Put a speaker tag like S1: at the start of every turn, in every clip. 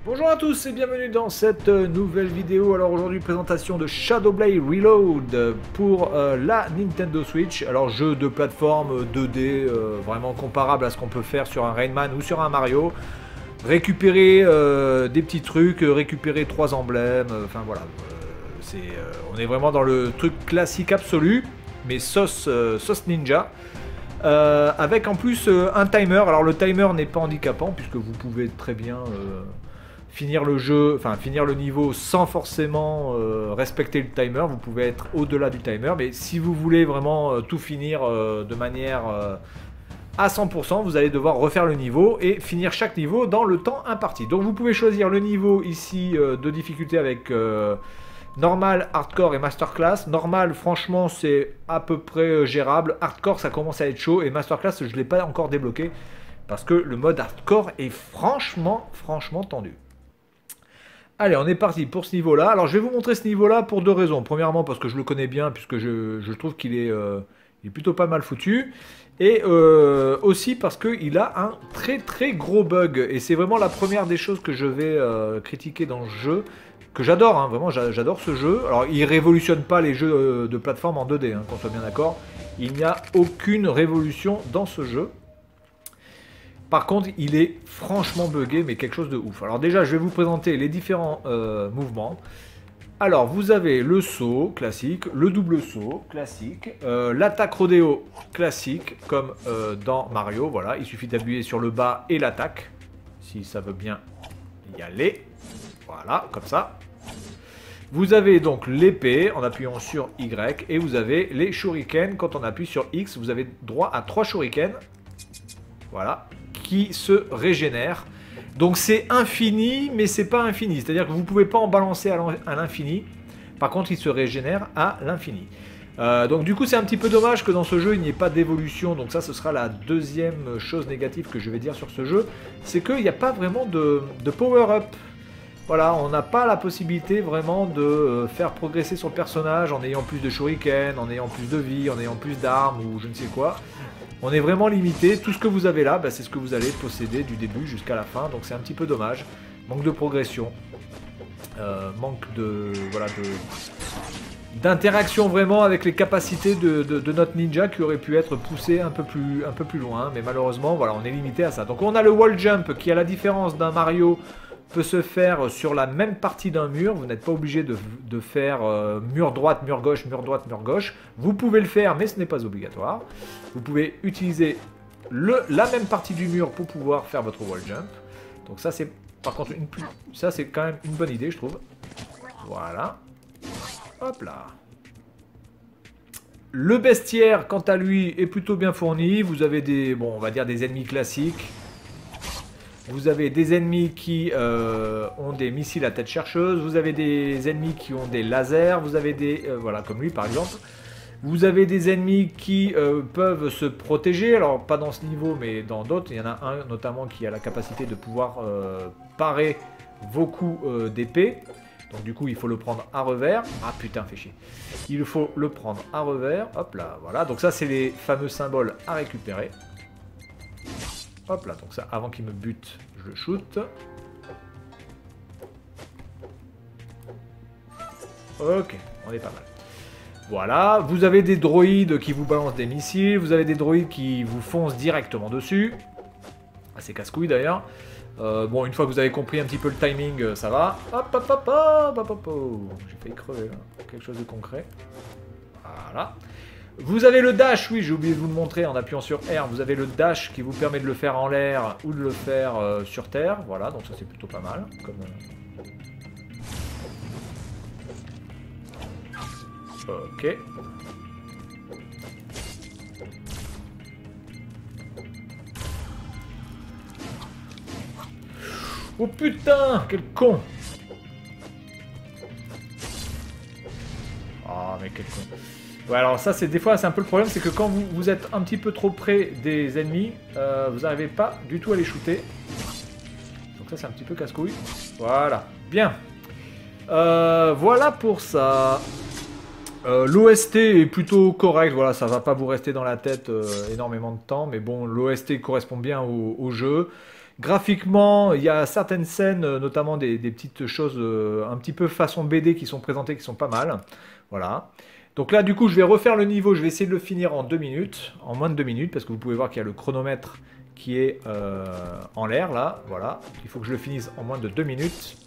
S1: Bonjour à tous et bienvenue dans cette nouvelle vidéo. Alors aujourd'hui présentation de Shadow Blade Reload pour la Nintendo Switch. Alors jeu de plateforme 2D vraiment comparable à ce qu'on peut faire sur un Rayman ou sur un Mario. Récupérer des petits trucs, récupérer 3 emblèmes, enfin voilà. On est vraiment dans le truc classique absolu, mais sauce ninja. Avec en plus un timer. Alors le timer n'est pas handicapant puisque vous pouvez très bien finir le jeu, enfin finir le niveau sans forcément respecter le timer. Vous pouvez être au-delà du timer, mais si vous voulez vraiment tout finir de manière à 100%, vous allez devoir refaire le niveau et finir chaque niveau dans le temps imparti. Donc vous pouvez choisir le niveau ici de difficulté avec normal, hardcore et masterclass. Normal, franchement, c'est à peu près gérable. Hardcore, ça commence à être chaud et masterclass, je ne l'ai pas encore débloqué parce que le mode hardcore est franchement tendu. Allez, on est parti pour ce niveau-là. Alors, je vais vous montrer ce niveau-là pour deux raisons. Premièrement, parce que je le connais bien, puisque je trouve qu'il est, il est plutôt pas mal foutu. Et aussi parce qu'il a un très gros bug. Et c'est vraiment la première des choses que je vais critiquer dans ce jeu. Que j'adore, hein, vraiment, j'adore ce jeu. Alors, il révolutionne pas les jeux de plateforme en 2D, hein, qu'on soit bien d'accord. Il n'y a aucune révolution dans ce jeu. Par contre, il est franchement buggé, mais quelque chose de ouf. Alors déjà, je vais vous présenter les différents mouvements. Alors, vous avez le saut classique, le double saut classique, l'attaque rodéo classique, comme dans Mario. Voilà, il suffit d'appuyer sur le bas et l'attaque, si ça veut bien y aller. Voilà, comme ça. Vous avez donc l'épée en appuyant sur Y, et vous avez les shurikens. Quand on appuie sur X, vous avez droit à 3 shurikens. Voilà. Qui se régénère. Donc c'est infini, mais c'est pas infini. C'est-à-dire que vous ne pouvez pas en balancer à l'infini. Par contre, il se régénère à l'infini. Donc du coup, c'est un petit peu dommage que dans ce jeu, il n'y ait pas d'évolution. Donc ça, ce sera la deuxième chose négative que je vais dire sur ce jeu. C'est qu'il n'y a pas vraiment de power-up. Voilà, on n'a pas la possibilité vraiment de faire progresser son personnage en ayant plus de shuriken, en ayant plus de vie, en ayant plus d'armes ou je ne sais quoi. On est vraiment limité, tout ce que vous avez là, bah, c'est ce que vous allez posséder du début jusqu'à la fin, donc c'est un petit peu dommage. Manque de progression, manque de voilà d'interaction vraiment avec les capacités de notre ninja qui aurait pu être poussé un peu plus loin, mais malheureusement voilà, on est limité à ça. Donc on a le wall jump qui, à la différence d'un Mario, peut se faire sur la même partie d'un mur. Vous n'êtes pas obligé de faire mur droite, mur gauche, mur droite, mur gauche. Vous pouvez le faire, mais ce n'est pas obligatoire. Vous pouvez utiliser la même partie du mur pour pouvoir faire votre wall jump. Donc ça, c'est par contre ça, c'est quand même une bonne idée, je trouve. Voilà. Hop là. Le bestiaire, quant à lui, est plutôt bien fourni. Vous avez des, bon, on va dire des ennemis classiques. Vous avez des ennemis qui ont des missiles à tête chercheuse, vous avez des ennemis qui ont des lasers, vous avez des... voilà, comme lui par exemple. Vous avez des ennemis qui peuvent se protéger, alors pas dans ce niveau mais dans d'autres. Il y en a un notamment qui a la capacité de pouvoir parer vos coups d'épée. Donc du coup il faut le prendre à revers. Ah putain, fait chier. Il faut le prendre à revers, hop là, voilà. Donc ça c'est les fameux symboles à récupérer. Hop là, donc ça, avant qu'il me bute, je le shoot. Ok, on est pas mal. Voilà, vous avez des droïdes qui vous balancent des missiles, vous avez des droïdes qui vous foncent directement dessus. Assez casse-couille d'ailleurs. Bon, une fois que vous avez compris un petit peu le timing, ça va. Hop, hop, hop, hop, hop, hop, hop. J'ai failli crever là. Quelque chose de concret. Voilà. Vous avez le dash, oui, j'ai oublié de vous le montrer en appuyant sur R. Vous avez le dash qui vous permet de le faire en l'air ou de le faire sur terre. Voilà, donc ça c'est plutôt pas mal. Comme, ok. Oh putain, quel con! Oh mais quel con! Ouais, alors ça, c'est des fois, c'est un peu le problème, c'est que quand vous êtes un petit peu trop près des ennemis, vous n'arrivez pas du tout à les shooter. Donc ça, c'est un petit peu casse-couille. Voilà, bien. Voilà pour ça. L'OST est plutôt correct, voilà, ça va pas vous rester dans la tête énormément de temps, mais bon, l'OST correspond bien au jeu. Graphiquement, il y a certaines scènes, notamment des petites choses un petit peu façon BD qui sont présentées, qui sont pas mal. Voilà. Donc là, du coup, je vais refaire le niveau. Je vais essayer de le finir en 2 minutes, en moins de 2 minutes, parce que vous pouvez voir qu'il y a le chronomètre qui est en l'air, là. Voilà. Il faut que je le finisse en moins de 2 minutes.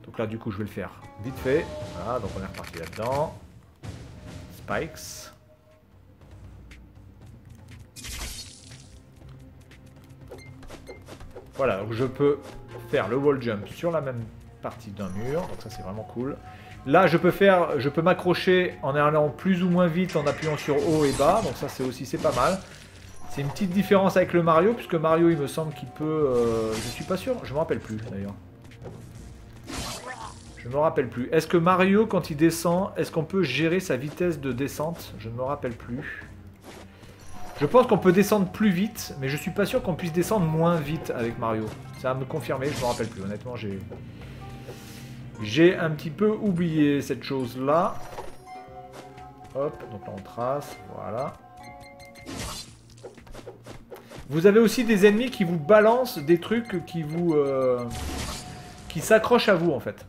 S1: Donc là, du coup, je vais le faire vite fait. Voilà, donc on est reparti là-dedans. Spikes. Voilà, donc je peux faire le wall jump sur la même partie d'un mur. Donc ça, c'est vraiment cool. Là, je peux m'accrocher en allant plus ou moins vite en appuyant sur haut et bas. Donc ça, c'est pas mal. C'est une petite différence avec le Mario, puisque Mario, il me semble qu'il peut... je suis pas sûr, je me rappelle plus d'ailleurs. Je me rappelle plus. Est-ce que Mario, quand il descend, est-ce qu'on peut gérer sa vitesse de descente? Je ne me rappelle plus. Je pense qu'on peut descendre plus vite, mais je suis pas sûr qu'on puisse descendre moins vite avec Mario. Ça va me confirmer, je me rappelle plus. Honnêtement, j'ai un petit peu oublié cette chose-là. Hop, donc là on trace, voilà. Vous avez aussi des ennemis qui vous balancent des trucs qui vous... qui s'accrochent à vous, en fait.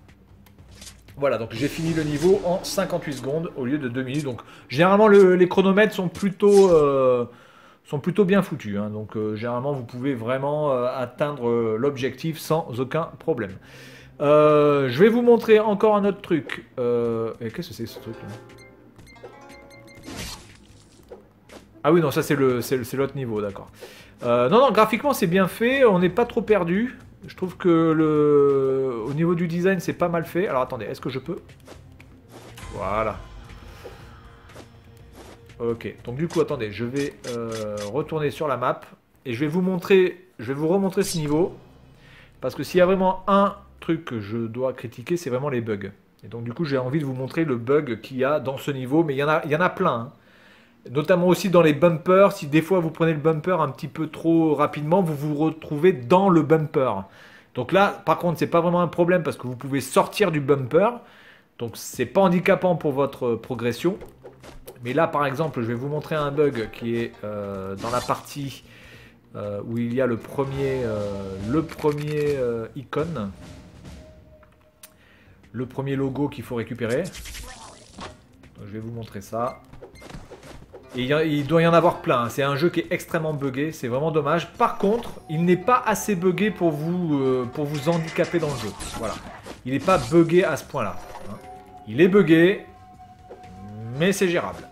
S1: Voilà, donc j'ai fini le niveau en 58 secondes au lieu de 2 minutes. Donc généralement les chronomètres sont plutôt bien foutus. Hein, donc généralement vous pouvez vraiment atteindre l'objectif sans aucun problème. Je vais vous montrer encore un autre truc. Et qu'est-ce que c'est ce truc là? Ah oui non, ça c'est l'autre niveau, d'accord. Non, graphiquement c'est bien fait, on n'est pas trop perdu. Je trouve que au niveau du design, c'est pas mal fait. Alors attendez, est-ce que je peux? Voilà. Ok, donc du coup, attendez, je vais retourner sur la map. Et je vais vous remontrer ce niveau. Parce que s'il y a vraiment un truc que je dois critiquer, c'est vraiment les bugs. Et donc du coup, j'ai envie de vous montrer le bug qu'il y a dans ce niveau. Mais il y en a plein, hein. Notamment aussi dans les bumpers, si des fois vous prenez le bumper un petit peu trop rapidement, vous vous retrouvez dans le bumper. Donc là, par contre, c'est pas vraiment un problème parce que vous pouvez sortir du bumper. Donc c'est pas handicapant pour votre progression. Mais là, par exemple, je vais vous montrer un bug qui est dans la partie où il y a le premier icône. Le premier logo qu'il faut récupérer. Donc, je vais vous montrer ça. Et il doit y en avoir plein, hein. C'est un jeu qui est extrêmement buggé, c'est vraiment dommage. Par contre, il n'est pas assez buggé pour vous handicaper dans le jeu. Voilà. Il n'est pas buggé à ce point-là, hein. Il est buggé, mais c'est gérable.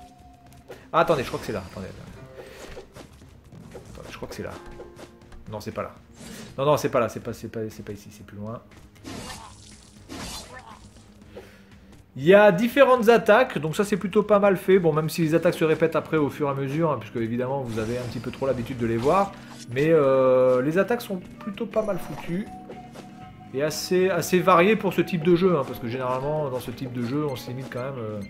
S1: Ah, attendez, je crois que c'est là. Attendez, je crois que c'est là. Non, c'est pas là. Non, c'est pas là, c'est pas ici, c'est plus loin. Il y a différentes attaques, donc ça c'est plutôt pas mal fait. Bon, même si les attaques se répètent après au fur et à mesure, hein, puisque évidemment vous avez un petit peu trop l'habitude de les voir. Mais les attaques sont plutôt pas mal foutues. Et assez variées pour ce type de jeu, hein, parce que généralement dans ce type de jeu on se limite quand même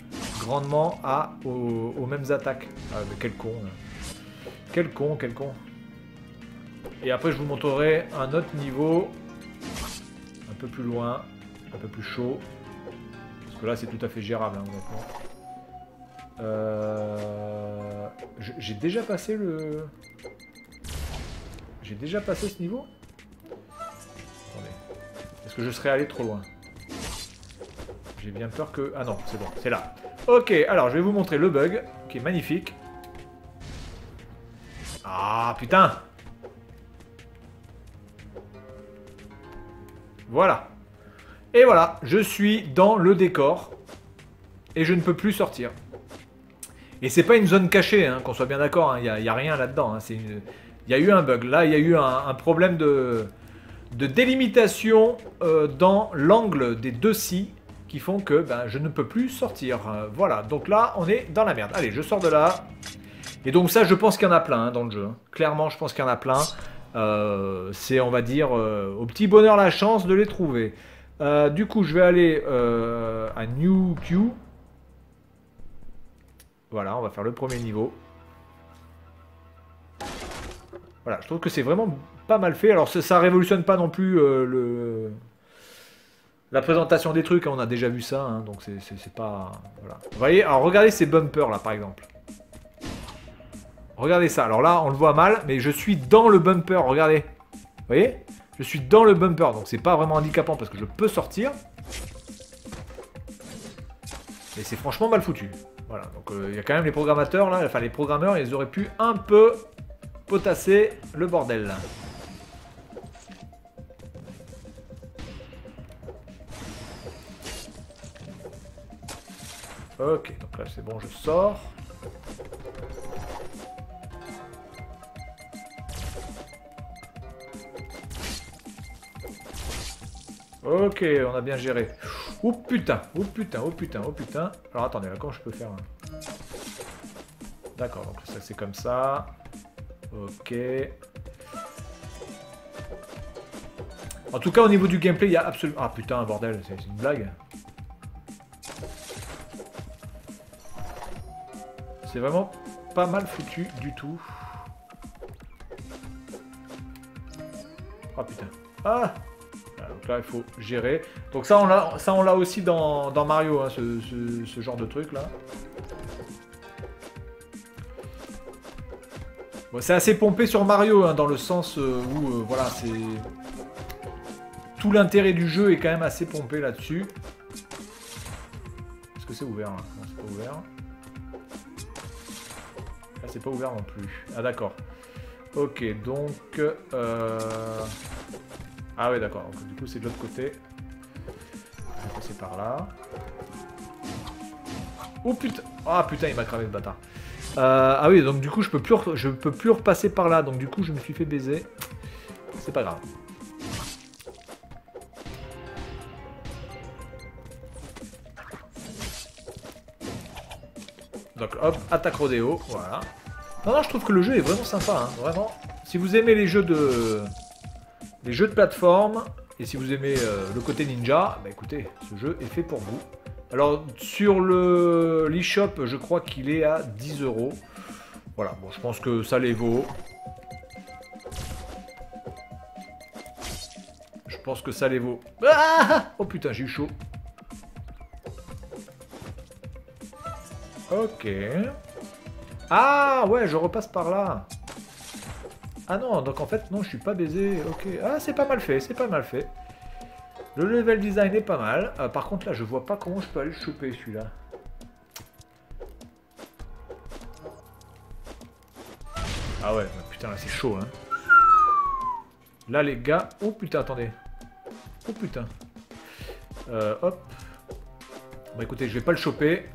S1: grandement aux mêmes attaques. Ah mais quel con. Hein. Quel con. Et après je vous montrerai un autre niveau, un peu plus loin, un peu plus chaud. Parce que là c'est tout à fait gérable, hein, honnêtement. J'ai déjà passé le... J'ai déjà passé ce niveau? Attendez. Est-ce que je serais allé trop loin? J'ai bien peur que... Ah non, c'est bon, c'est là. Ok, alors je vais vous montrer le bug, qui est magnifique. Ah, putain! Voilà. Et voilà, je suis dans le décor. Et je ne peux plus sortir. Et c'est pas une zone cachée, hein, qu'on soit bien d'accord, hein, y a rien là-dedans. Hein, y a eu un bug. Là, il y a eu un problème de délimitation dans l'angle des deux scies qui font que je ne peux plus sortir. Voilà, donc là, on est dans la merde. Allez, je sors de là. Et donc ça, je pense qu'il y en a plein, hein, dans le jeu. Hein. Clairement, je pense qu'il y en a plein. C'est, on va dire, au petit bonheur la chance de les trouver. Du coup, je vais aller à New Queue. Voilà, on va faire le premier niveau. Voilà, je trouve que c'est vraiment pas mal fait. Alors, ça révolutionne pas non plus la présentation des trucs. Hein, on a déjà vu ça, hein, donc c'est pas... Voilà. Vous voyez, alors regardez ces bumpers là, par exemple. Regardez ça. Alors là, on le voit mal, mais je suis dans le bumper. Regardez. Vous voyez? Je suis dans le bumper, donc c'est pas vraiment handicapant parce que je peux sortir. Mais c'est franchement mal foutu. Voilà, donc il y a quand même les programmateurs là, enfin les programmeurs, ils auraient pu un peu potasser le bordel. Ok, donc là c'est bon, je sors. Ok, on a bien géré. Oh putain, oh putain, oh putain, oh putain. Alors attendez, là comment je peux faire D'accord, donc ça c'est comme ça. Ok. En tout cas au niveau du gameplay, il y a absolument... Ah putain, bordel, c'est une blague. C'est vraiment pas mal foutu du tout. Ah putain. Ah! Donc là, il faut gérer. Donc ça, on l'a aussi dans Mario, hein, ce genre de truc là. Bon, c'est assez pompé sur Mario, hein, dans le sens où, voilà, c'est... Tout l'intérêt du jeu est quand même assez pompé là-dessus. Est-ce que c'est ouvert là? Non, c'est pas ouvert. Là, c'est pas ouvert non plus. Ah, d'accord. Ok, donc... Ah ouais, d'accord. Du coup, c'est de l'autre côté. Je vais passer par là. Oh putain! Ah putain, il m'a cramé le bâtard. Ah oui, donc du coup, je peux plus repasser par là. Donc du coup, je me suis fait baiser. C'est pas grave. Donc hop, attaque rodéo, voilà. Non, je trouve que le jeu est vraiment sympa, hein, vraiment. Si vous aimez les jeux de plateforme, et si vous aimez le côté ninja, bah écoutez, ce jeu est fait pour vous. Alors, sur l'eShop, je crois qu'il est à 10 €. Voilà, bon, je pense que ça les vaut. Je pense que ça les vaut. Ah, oh putain, j'ai eu chaud. Ok. Ah, ouais, je repasse par là. Ah non, donc en fait, non, je suis pas baisé. Ok. Ah, c'est pas mal fait, c'est pas mal fait. Le level design est pas mal. Par contre, là, je vois pas comment je peux aller le choper, celui-là. Ah ouais, putain, là, c'est chaud, hein. Là, les gars... Oh, putain, attendez. Oh, putain. Hop. Bon, écoutez, je vais pas le choper.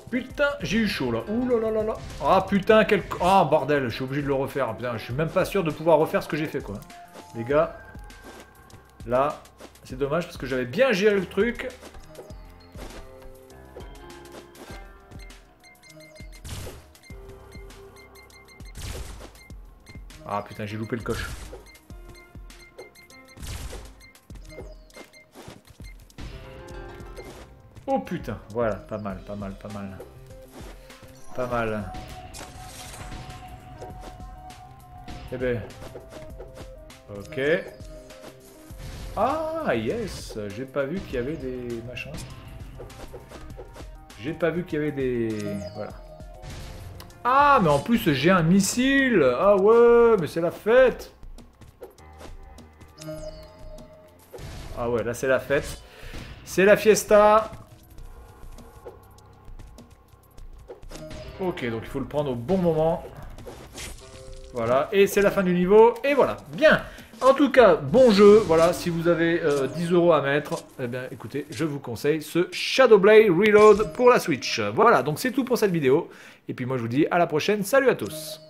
S1: Putain, j'ai eu chaud là. Ouh là là là là. Ah putain, quel... Ah bordel, je suis obligé de le refaire. Putain, je suis même pas sûr de pouvoir refaire ce que j'ai fait quoi. Les gars. Là, c'est dommage parce que j'avais bien géré le truc. Ah putain, j'ai loupé le coche. Oh putain, voilà, pas mal, pas mal, pas mal. Pas mal. Eh ben... Ok. Ah, yes. J'ai pas vu qu'il y avait des machins. J'ai pas vu qu'il y avait des... Voilà. Ah, mais en plus, j'ai un missile. Ah ouais, mais c'est la fête. Ah ouais, là, c'est la fête. C'est la fiesta. Ok, donc il faut le prendre au bon moment. Voilà, et c'est la fin du niveau, et voilà, bien. En tout cas, bon jeu, voilà, si vous avez 10 € à mettre, eh bien écoutez, je vous conseille ce Shadow Blade Reload pour la Switch. Voilà, donc c'est tout pour cette vidéo, et puis moi je vous dis à la prochaine, salut à tous.